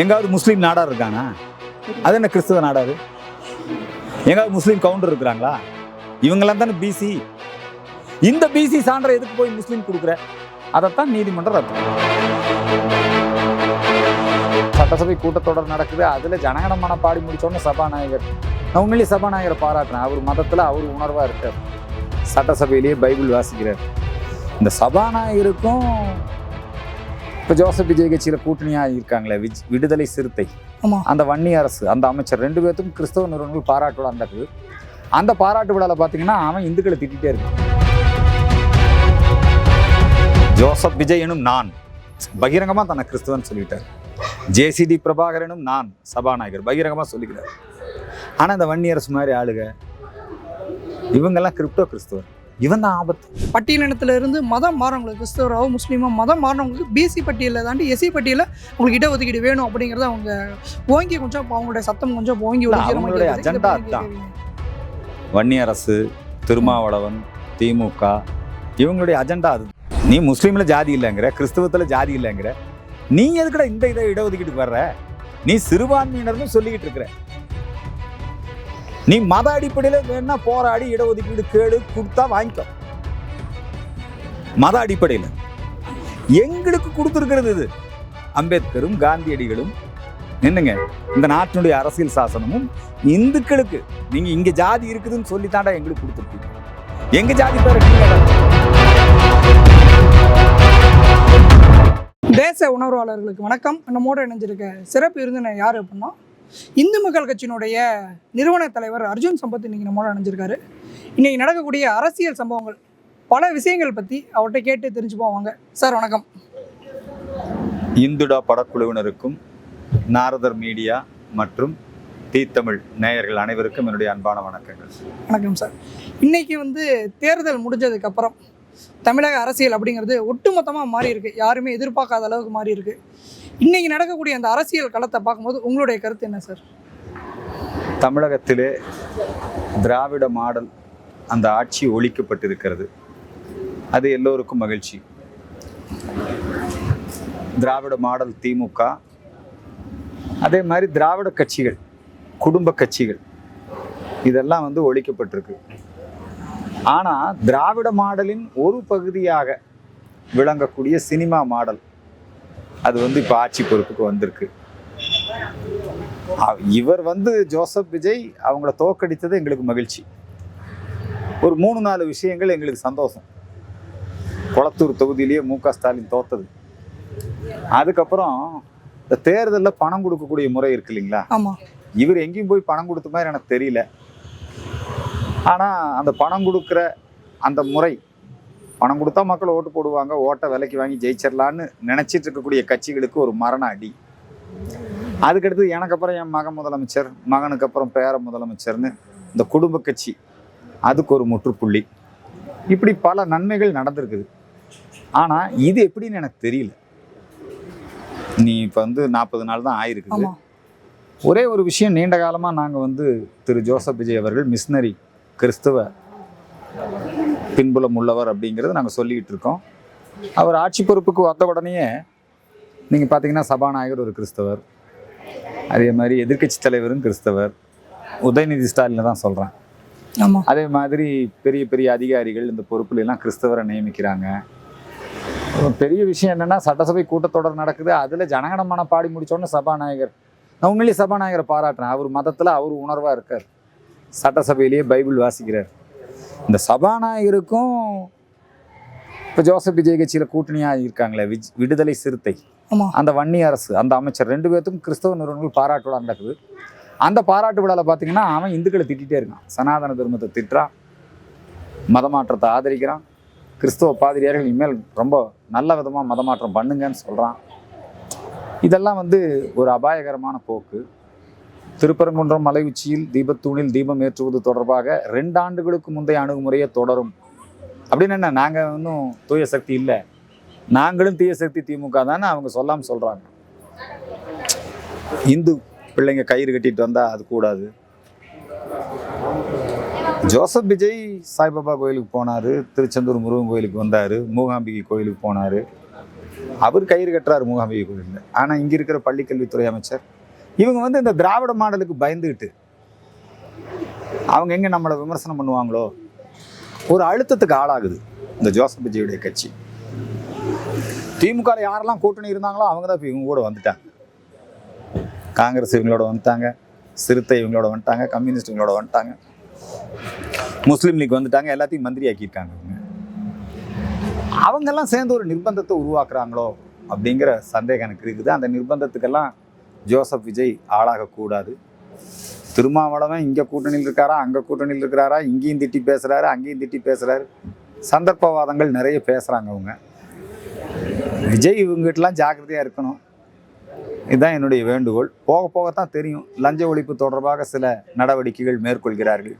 எங்காவது முஸ்லீம் நாடார் இருக்கானா? அது என்ன கிறிஸ்தவ நாடாரு? எங்காவது முஸ்லீம் கவுண்டர் இருக்கிறாங்களா? இவங்கெல்லாம் தானே பிசி. இந்த பிசி சான்றை எதுக்கு போய் முஸ்லீம் கொடுக்குற? அதைத்தான் நீதிமன்றம் ரத்து. சட்டசபை கூட்டத்தொடர் நடக்குது, அதுல ஜனகணமன பாடி முடிச்சோன்னு சபாநாயகர், நான் உண்மையிலேயே சபாநாயகரை பாராட்டுறேன். அவர் மதத்துல அவர் உணர்வா இருக்கார், சட்டசபையிலேயே பைபிள் வாசிக்கிறார். இந்த சபாநாயகருக்கும் இப்போ ஜோசப் விஜய் கட்சியில கூட்டணியா இருக்காங்களே விடுதலை சிறுத்தை, அந்த வன்னி அரசு, அந்த அமைச்சர், ரெண்டு பேர்த்துக்கும் கிறிஸ்தவ நிறுவனங்கள் பாராட்டு விழா நடக்குது. அந்த பாராட்டு விழாவில் பார்த்தீங்கன்னா அவன் இந்துக்களை திட்டிகிட்டே இருக்கான். ஜோசப் விஜய் எனும் நான் பகிரங்கமா தன்னை கிறிஸ்தவன் சொல்லிட்டார். ஜேசிடி பிரபாகரனும் நான் சபாநாயகர் பகிரங்கமா சொல்லிக்கிறார். ஆனா இந்த வன்னி அரசு மாதிரி ஆளுக இவங்கெல்லாம் கிரிப்டோ கிறிஸ்தவன். இவன் தான் ஆபத்து. பட்டியலினத்துல இருந்து மதம் மாறவங்களுக்கு, கிறிஸ்தவராவோ முஸ்லீமோ மதம் மாறினவங்களுக்கு பிசி பட்டியலில் தாண்டி எஸ்சி பட்டியலில் உங்களுக்கு இடஒதுக்கீடு வேணும் அப்படிங்கிறத அவங்க ஓங்கி கொஞ்சம் அவங்களுடைய சத்தம் கொஞ்சம் ஓங்கி அவங்களுடைய அஜெண்டா தான். வன்னி அரசு, திருமாவளவன், திமுக இவங்களுடைய அஜெண்டா அது. நீ முஸ்லீம்ல ஜாதி இல்லைங்கிற, கிறிஸ்தவத்துல ஜாதி இல்லைங்கிற, நீ எதுக்குடா இந்த இதை இடஒதுக்கீட்டுக்கு வர்ற? நீ சிறுபான்மையினர்னு சொல்லிக்கிட்டு இருக்கிற. நீ மத அடிப்படையில் வேணா போராடி இடஒதுக்கீடு கேடு கொடுத்தா வாங்கிக்கோ. மத அடிப்படையில் எங்களுக்கு கொடுத்துருக்கிறது இது. அம்பேத்கரும் காந்தியடிகளும் என்னங்க, இந்த நாட்டினுடைய அரசியல் சாசனமும் இந்துக்களுக்கு நீங்க இங்க ஜாதி இருக்குதுன்னு சொல்லி தாண்டா எங்களுக்கு கொடுத்துருக்கீங்க. எங்க ஜாதி பேர தேச உணர்வாளர்களுக்கு வணக்கம். நம்மோடு இணைஞ்சிருக்க சிறப்பு விருந்தினர் யார் அப்படின்னா இந்து மக்கள் கட்சியினுடைய நிறுவன தலைவர் அர்ஜுன் சம்பத் இன்னைக்கு நம்மோட இணைஞ்சிருக்காரு. இன்னைக்கு நடக்கக்கூடிய அரசியல் சம்பவங்கள், பல விஷயங்கள் பற்றி அவர்கிட்ட கேட்டு தெரிஞ்சு போவாங்க. சார் வணக்கம். இந்துடா படக்குழுவினருக்கும் நாரதர் மீடியா மற்றும் தீத்தமிழ் நேயர்கள் அனைவருக்கும் என்னுடைய அன்பான வணக்கங்கள். வணக்கம் சார். இன்னைக்கு தேர்தல் முடிஞ்சதுக்கு அப்புறம் தமிழக அரசியல் அப்படிங்கிறது ஒட்டுமொத்தமாக மாறி இருக்கு. யாருமே எதிர்பார்க்காத அளவுக்கு மாறி இருக்கு. இன்னைக்கு நடக்கக்கூடிய அந்த அரசியல் களத்தை பார்க்கும்போது உங்களுடைய கருத்து என்ன சார்? தமிழகத்திலே திராவிட மாடல் அந்த ஆட்சி ஒழிக்கப்பட்டிருக்கிறது. அது எல்லோருக்கும் மகிழ்ச்சி. திராவிட மாடல் திமுக, அதே மாதிரி திராவிட கட்சிகள், குடும்ப கட்சிகள், இதெல்லாம் ஒழிக்கப்பட்டிருக்கு. ஆனால் திராவிட மாடலின் ஒரு பகுதியாக விளங்கக்கூடிய சினிமா மாடல் அது இப்போ ஆட்சி பொறுப்புக்கு வந்திருக்கு. இவர் ஜோசப் விஜய் அவங்கள தோற்கடித்தது எங்களுக்கு மகிழ்ச்சி. ஒரு 3-4 விஷயங்கள் எங்களுக்கு சந்தோஷம். கொளத்தூர் தொகுதியிலேயே மு.க. ஸ்டாலின் தோத்தது. அதுக்கப்புறம் இந்த தேர்தலில் பணம் கொடுக்கக்கூடிய முறை இருக்கு இல்லைங்களா? இவர் எங்கேயும் போய் பணம் கொடுத்த மாதிரி எனக்கு தெரியல. ஆனால் அந்த பணம் கொடுக்குற அந்த முறை, பணம் கொடுத்தா மக்கள் ஓட்டு போடுவாங்க, ஓட்டை விலைக்கு வாங்கி ஜெயிச்சிடலான்னு நினச்சிட்டு இருக்கக்கூடிய கட்சிகளுக்கு ஒரு மரண அடி. அதுக்கடுத்து எனக்கு அப்புறம் என் மகன் முதலமைச்சர், மகனுக்கு அப்புறம் பேர முதலமைச்சர்னு இந்த குடும்ப கட்சி, அதுக்கு ஒரு முற்றுப்புள்ளி. இப்படி பல நன்மைகள் நடந்திருக்குது. ஆனால் இது எப்படின்னு எனக்கு தெரியல. நீ இப்போ 40 நாள் தான் ஆயிருக்குது. ஒரே ஒரு விஷயம், நீண்ட காலமாக நாங்கள் திரு ஜோசப் விஜய் அவர்கள் மிஷினரி கிறிஸ்தவ பின்புலம் உள்ளவர் அப்படிங்கிறது நாங்கள் சொல்லிக்கிட்டு இருக்கோம். அவர் ஆட்சி பொறுப்புக்கு வந்த உடனேயே நீங்கள் பார்த்தீங்கன்னா சபாநாயகர் ஒரு கிறிஸ்தவர், அதே மாதிரி எதிர்கட்சி தலைவரும் கிறிஸ்தவர், உதயநிதி ஸ்டாலின் தான் சொல்கிறேன். அதே மாதிரி பெரிய பெரிய அதிகாரிகள் இந்த பொறுப்புல எல்லாம் கிறிஸ்தவரை நியமிக்கிறாங்க. பெரிய விஷயம் என்னென்னா, சட்டசபை கூட்டத்தொடர் நடக்குது, அதில் ஜனகணமன பாடி முடிச்சோன்னு சபாநாயகர், நான் உண்மையிலேயே சபாநாயகரை பாராட்டுறேன். அவர் மதத்தில் அவர் உணர்வாக இருக்கார், சட்டசபையிலேயே பைபிள் வாசிக்கிறார். இந்த சபாநாயகருக்கும் இப்போ ஜோசப் விஜய் கட்சியில கூட்டணியா இருக்காங்களே விடுதலை சிறுத்தை, அந்த வன்னி அரசு, அந்த அமைச்சர், ரெண்டு பேர்த்துக்கும் கிறிஸ்தவ நிறுவனங்கள் பாராட்டு விழா நடக்குது. அந்த பாராட்டு விழாவில் பார்த்தீங்கன்னா அவன் இந்துக்களை திட்டிகிட்டே இருக்கான். சனாதன தர்மத்தை திட்டுறான், மதமாற்றத்தை ஆதரிக்கிறான், கிறிஸ்தவ பாதிரியார்கள் இனிமேல் ரொம்ப நல்ல விதமாக மதமாற்றம் பண்ணுங்கன்னு சொல்கிறான். இதெல்லாம் ஒரு அபாயகரமான போக்கு. திருப்பரங்குன்றம் மலை உச்சியில் தீபத்தூணில் தீபம் ஏற்றுவது தொடர்பாக 2 ஆண்டுகளுக்கு முந்தைய அணுகுமுறையை தொடரும் அப்படின்னு என்ன, நாங்கள் இன்னும் தூய சக்தி இல்லை, நாங்களும் தீய சக்தி திமுக தானே அவங்க சொல்லாமல் சொல்கிறாங்க. இந்து பிள்ளைங்க கயிறு கட்டிட்டு வந்தால் அது கூடாது. ஜோசப் விஜய் சாய்பாபா கோயிலுக்கு போனார், திருச்செந்தூர் முருகன் கோயிலுக்கு வந்தார், மூகாம்பிகை கோயிலுக்கு போனார். அவர் கயிறு கட்டுறாரு மூகாம்பிகை கோயிலில். ஆனால் இங்கே இருக்கிற பள்ளிக்கல்வித்துறை அமைச்சர் இவங்க வந்து இந்த திராவிட மாடலுக்கு பயந்துக்கிட்டு அவங்க எங்கே நம்மளை விமர்சனம் பண்ணுவாங்களோ ஒரு அழுத்தத்துக்கு ஆளாகுது இந்த ஜோசப் விஜயுடைய கட்சி. திமுக யாரெல்லாம் கூட்டணி இருந்தாங்களோ அவங்க தான் இப்போ இவங்க கூட வந்துட்டாங்க. காங்கிரஸ் இவங்களோட வந்துட்டாங்க, சிறுத்தை இவங்களோட வந்துட்டாங்க, கம்யூனிஸ்ட் இவங்களோட வந்துட்டாங்க, முஸ்லீம் லீக் வந்துட்டாங்க, எல்லாத்தையும் மந்திரி ஆக்கியிருக்காங்க. அவங்கெல்லாம் சேர்ந்து ஒரு நிர்பந்தத்தை உருவாக்குறாங்களோ அப்படிங்கிற சந்தேகம் எனக்கு இருக்குது. அந்த நிர்பந்தத்துக்கெல்லாம் ஜோசப் விஜய் ஆளாகக்கூடாது. திருமாவளவன் இங்கே கூட்டணியில் இருக்காரா, அங்கே கூட்டணியில் இருக்கிறாரா, இங்கேயும் திட்டி பேசுகிறாரு, அங்கேயும் திட்டி பேசுகிறாரு, சந்தர்ப்பவாதங்கள் நிறைய பேசுகிறாங்க அவங்க. விஜய் இவங்ககிட்டலாம் ஜாக்கிரதையாக இருக்கணும். இதுதான் என்னுடைய வேண்டுகோள். போக போகத்தான் தெரியும். லஞ்ச ஒழிப்பு தொடர்பாக சில நடவடிக்கைகள் மேற்கொள்கிறார்கள்.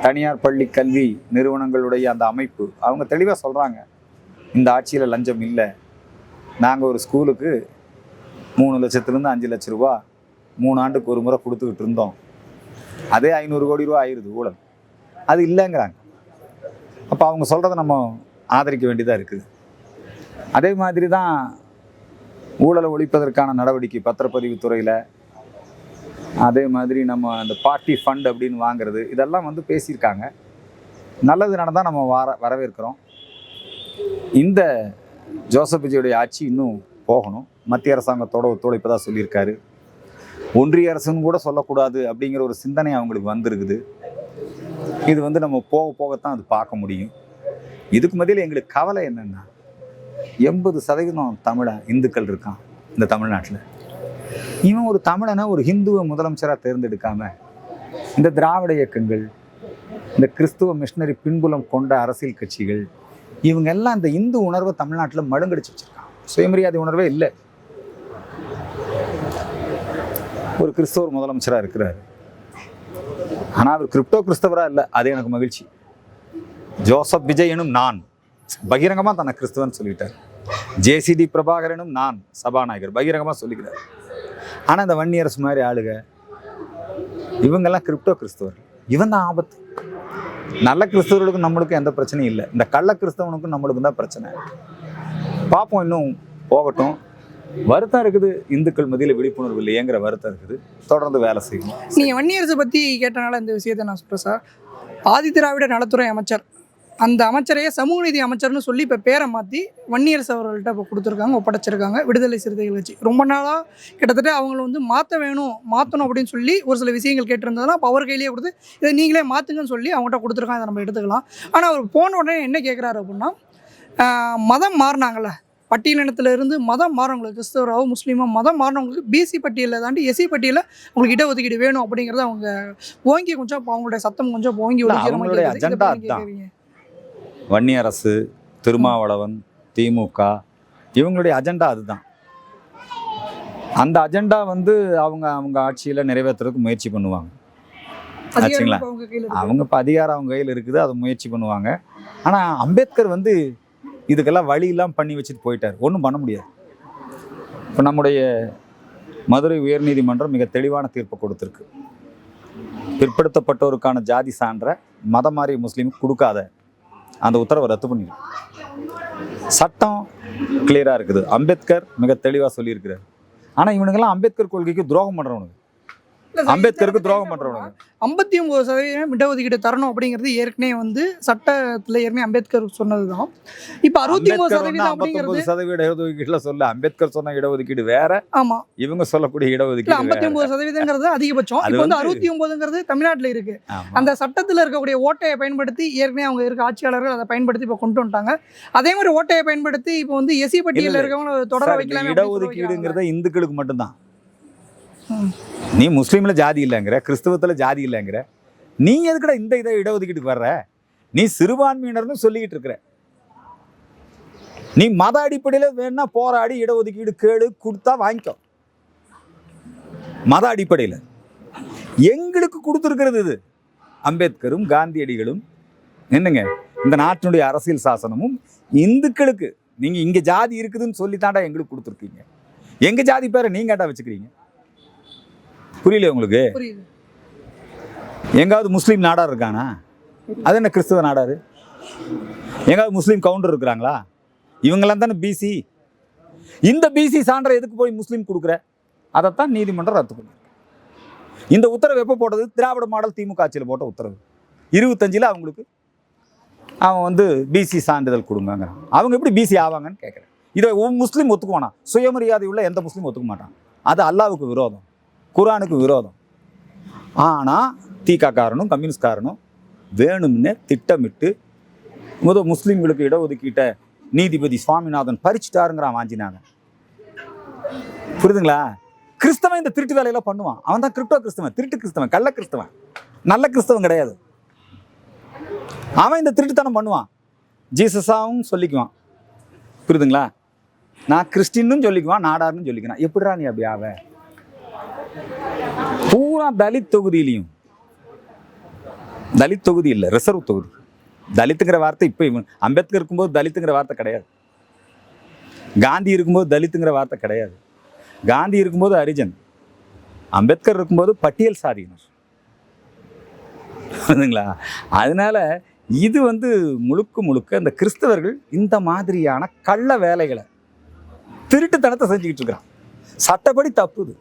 தனியார் பள்ளி கல்வி நிறுவனங்களுடைய அந்த அமைப்பு அவங்க தெளிவாக சொல்கிறாங்க, இந்த ஆட்சியில் லஞ்சம் இல்லை. நாங்கள் ஒரு ஸ்கூலுக்கு 3 லட்சத்துலேருந்து 5 லட்ச ரூபா 3 ஆண்டுக்கு ஒரு முறை கொடுத்துக்கிட்டு இருந்தோம். அதே 500 கோடி ரூபா ஆயிடுது ஊழல். அது இல்லைங்கிறாங்க. அப்போ அவங்க சொல்கிறத நம்ம ஆதரிக்க வேண்டியதாக இருக்குது. அதே மாதிரி தான் ஊழலை ஒழிப்பதற்கான நடவடிக்கை பத்திரப்பதிவுத்துறையில், அதே மாதிரி நம்ம அந்த பார்ட்டி ஃபண்ட் அப்படின்னு வாங்குறது, இதெல்லாம் வந்து பேசியிருக்காங்க. நல்லது நடந்தால் நம்ம வரவேற்கிறோம். இந்த ஜோசப் விஜயுடைய ஆட்சி இன்னும் போகணும். மத்திய அரசாங்கத்தோட ஒத்துழைப்பதாக சொல்லியிருக்காரு. ஒன்றிய அரசுன்னு கூட சொல்லக்கூடாது அப்படிங்கிற ஒரு சிந்தனை அவங்களுக்கு வந்திருக்குது. இது வந்து நம்ம போக போகத்தான் அது பார்க்க முடியும். இதுக்கு மத்தியில் எங்களுக்கு கவலை என்னென்னா 80% தமிழன் இந்துக்கள் இருக்கான் இந்த தமிழ்நாட்டில். இவன் ஒரு தமிழனை ஒரு ஹிந்துவை முதலமைச்சராக தேர்ந்தெடுக்காம இந்த திராவிட இயக்கங்கள், இந்த கிறிஸ்துவ மிஷினரி பின்புலம் கொண்ட அரசியல் கட்சிகள், இவங்க எல்லாம் இந்த இந்து உணர்வை தமிழ்நாட்டில் மழுங்கடிச்சு வச்சிருக்காங்க. சுயமரியாதை உணர்வே இல்லை. ஒரு கிறிஸ்தவர் முதலமைச்சராக இருக்கிறாரு, ஆனால் அவர் கிரிப்டோ கிறிஸ்தவராக இல்லை. அது எனக்கு மகிழ்ச்சி. ஜோசப் விஜய் எனும் நான் பகிரங்கமாக தன்னை கிறிஸ்தவன் சொல்லிட்டார். ஜேசிடி பிரபாகரனும் நான் சபாநாயகர் பகிரங்கமாக சொல்லிக்கிறார். ஆனால் இந்த வன்னியரசு மாதிரி ஆளுக இவங்கெல்லாம் கிரிப்டோ கிறிஸ்தவர்கள். இவன் தான் ஆபத்து. நல்ல கிறிஸ்தவர்களுக்கும் நம்மளுக்கும் எந்த பிரச்சனையும் இல்லை. இந்த கள்ள கிறிஸ்தவனுக்கும் நம்மளுக்கும் தான் பிரச்சனை. பார்ப்போம், இன்னும் போகட்டும். வருத்தம் இருக்குது, இந்துக்கள் மத்தியில் விழிப்புணர்வு இல்லையேங்கிற வருத்தம் இருக்குது. தொடர்ந்து வேலை செய்யணும். நீங்கள் வன்னியரசை பற்றி கேட்டனால இந்த விஷயத்தை நான் சொல்கிறேன் சார். ஆதிதிராவிட நலத்துறை அமைச்சர், அந்த அமைச்சரையே சமூக நீதி அமைச்சர்னு சொல்லி இப்போ பேரை மாற்றி வன்னியரசு அவர்கள்ட்ட இப்போ கொடுத்துருக்காங்க, ஒப்படைச்சிருக்காங்க விடுதலை சிறுத்தைகள் வச்சு. ரொம்ப நாளாக கிட்டத்தட்ட அவங்கள வந்து மாற்றணும் அப்படின்னு சொல்லி ஒரு சில விஷயங்கள் கேட்டிருந்ததுன்னா அப்போ அவர் கையிலேயே கொடுத்து இதை நீங்களே மாற்றுங்கன்னு சொல்லி அவங்கள்ட்ட கொடுத்துருக்காங்க. அதை நம்ம எடுத்துக்கலாம். ஆனால் அவர் போன உடனே என்ன கேட்குறாரு அப்படின்னா, மதம் மாறினாங்கள்ல, பட்டியலினத்தில் இருந்து மதம் மாறவங்களுக்கு, கிறிஸ்தவராவோ முஸ்லீமோ மதம் மாறினவங்களுக்கு பிசி பட்டியலில் தாண்டி எஸ்சி பட்டியலில் உங்களுக்கு இடஒதுக்கீடு வேணும் அப்படிங்கிறத அவங்க ஓங்கி கொஞ்சம் அவங்களுடைய சத்தம் கொஞ்சம் ஓங்கி வன்னியரசு, திருமாவளவன், திமுக இவங்களுடைய அஜெண்டா அதுதான். அந்த அஜெண்டா வந்து அவங்க ஆட்சியில் நிறைவேற்றுறதுக்கு முயற்சி பண்ணுவாங்க. ஆச்சுங்களா? அவங்க இப்போ அதிகாரம் அவங்க கையில் இருக்குது, அதை முயற்சி பண்ணுவாங்க. ஆனால் அம்பேத்கர் வந்து இதுக்கெல்லாம் வழியெல்லாம் பண்ணி வச்சுட்டு போயிட்டார். ஒன்றும் பண்ண முடியாது. இப்போ நம்முடைய மதுரை உயர்நீதிமன்றம் மிக தெளிவான தீர்ப்பை கொடுத்துருக்கு. பிற்படுத்தப்பட்டோருக்கான ஜாதி சான்ற மதம் மாறிய முஸ்லீமுக்கு கொடுக்காத அந்த உத்தரவை ரத்து பண்ணிடும். சட்டம் கிளியராக இருக்குது. அம்பேத்கர் மிக தெளிவாக சொல்லியிருக்கிறார். ஆனால் இவனுங்கெல்லாம் அம்பேத்கர் கொள்கைக்கு துரோகம் பண்ணுறவனுங்க, அம்பேத்கருக்கு துரோகம் பண்றவங்க. 59% இடஒதுக்கீடு தரணும் அப்படிங்கிறது ஏற்கனவே வந்து சட்டத்தில் ஏற்கனவே அம்பேத்கர் சொன்னதுதான். இப்போ 69% அப்படிங்கிறது இடஒதுக்கீடுல சொல்ல, அம்பேத்கர் சொன்ன இடஒதுக்கீடு வேற, ஆமா இவங்க சொல்லக்கூடிய இடஒதுக்கீடு 59% அதிகபட்சம். இப்போ வந்து 69% தமிழ்நாட்டில் இருக்கு. அந்த சட்டத்தில் இருக்கக்கூடிய ஓட்டையை பயன்படுத்தி ஏற்கனவே அவங்க இருக்க ஆட்சியாளர்கள் அதை பயன்படுத்தி இப்போ கொண்டு வந்துட்டாங்க. அதே மாதிரி ஓட்டையை பயன்படுத்தி இப்போ வந்து எஸ்சி பட்டியலில் இருக்கவங்க தொடர வைக்கலாம். இடஒதுக்கீடுங்கிறத இந்துக்களுக்கு மட்டும்தான். நீ முஸ்லீம்ல ஜாதி இல்லைங்கிற, கிறிஸ்தவத்துல ஜாதி இல்லைங்கிற, நீ எதுக்குடா இந்த இதை இடஒதுக்கீட்டுக்கு வர்ற? நீ சிறுபான்மையினர்னு சொல்லிக்கிட்டு இருக்கிற. நீ மத அடிப்படையில் வேணா போராடி இடஒதுக்கீடு கேடு கொடுத்தா வாங்கிக்கோ. மத அடிப்படையில் எங்களுக்கு கொடுத்துருக்கிறது இது. அம்பேத்கரும் காந்தியடிகளும் என்னங்க இந்த நாட்டினுடைய அரசியல் சாசனமும் இந்துக்களுக்கு நீங்க இங்க ஜாதி இருக்குதுன்னு சொல்லித்தாண்டா எங்களுக்கு கொடுத்துருக்கீங்க. எங்க ஜாதி பேரை நீங்க கேட்டா வச்சுக்கிறீங்க. புரியல உங்களுக்கு? எங்காவது முஸ்லீம் நாடார் இருக்கானா? அது என்ன கிறிஸ்தவ நாடாரு? எங்காவது முஸ்லீம் கவுண்டர் இருக்கிறாங்களா? இவங்கெல்லாம் தானே பிசி. இந்த பிசி சான்றை எதுக்கு போய் முஸ்லீம் கொடுக்குற? அதைத்தான் நீதிமன்றம் ரத்து பண்ணி. இந்த உத்தரவு எப்போ போட்டது? திராவிட மாடல் திமுக ஆட்சியில் போட்ட உத்தரவு. 25 அவங்களுக்கு அவன் வந்து பிசி சான்றிதழ் கொடுங்கிறான். அவங்க எப்படி பிசி ஆவாங்கன்னு கேட்குறேன். இதை முஸ்லீம் ஒத்துக்குவானா? சுயமரியாதை உள்ள எந்த முஸ்லீம் ஒத்துக்க மாட்டான். அது அல்லாவுக்கு விரோதம், குர்ஆனுக்கு விரோதம். ஆனால் தீகாக்காரனும் கம்யூனிஸ்ட்காரனும் வேணும்னே திட்டமிட்டு முஸ்லீம்களுக்கு இடஒதுக்கீட்ட நீதிபதி சுவாமிநாதன் பறிச்சுட்டாருங்கிறான் வாஞ்சிநாதன். புரியுதுங்களா? கிறிஸ்தவன் இந்த திருட்டு வேலையெல்லாம் பண்ணுவான். அவன் தான் கிரிப்டோ கிறிஸ்தவன், திருட்டு கிறிஸ்தவன், கள்ள கிறிஸ்தவன், நல்ல கிறிஸ்தவன் கிடையாது. அவன் இந்த திருட்டுத்தனம் பண்ணுவான். ஜீசஸாவும் சொல்லிக்குவான். புரியுதுங்களா? நான் கிறிஸ்டின்னு சொல்லிக்குவான், நாடார்னு சொல்லிக்குவான். எப்படிடா நீ அப்படி ஆவ? பூரா தலித் தொகுதியிலையும், தலித் தொகுதி இல்லை, ரிசர்வ் தொகுதி. தலித்துங்கிற வார்த்தை இப்போ அம்பேத்கர் இருக்கும்போது தலித்துங்கிற வார்த்தை கிடையாது. காந்தி இருக்கும்போது தலித்துங்கிற வார்த்தை கிடையாது. காந்தி இருக்கும்போது ஹரிஜன், அம்பேத்கர் இருக்கும்போது பட்டியல் சாதியினர். புரியுதுங்களா? அதனால இது வந்து முழுக்க முழுக்க இந்த கிறிஸ்தவர்கள் இந்த மாதிரியான கள்ள வேலைகளை, திருட்டுத்தனத்தை செஞ்சுக்கிட்டு இருக்கிறான். சட்டப்படி தப்புது.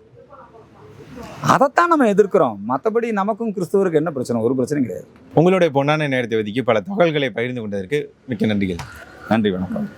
அதைத்தான் நம்ம எதிர்க்கிறோம். மற்றபடி நமக்கும் கிறிஸ்தவருக்கு என்ன பிரச்சனை? ஒரு பிரச்சனையும் கிடையாது. உங்களுடைய பொன்னான நேரத்தை ஒதுக்கி பல தகவல்களை பகிர்ந்து கொண்டதற்கு மிக்க நன்றிகள். நன்றி, வணக்கம்.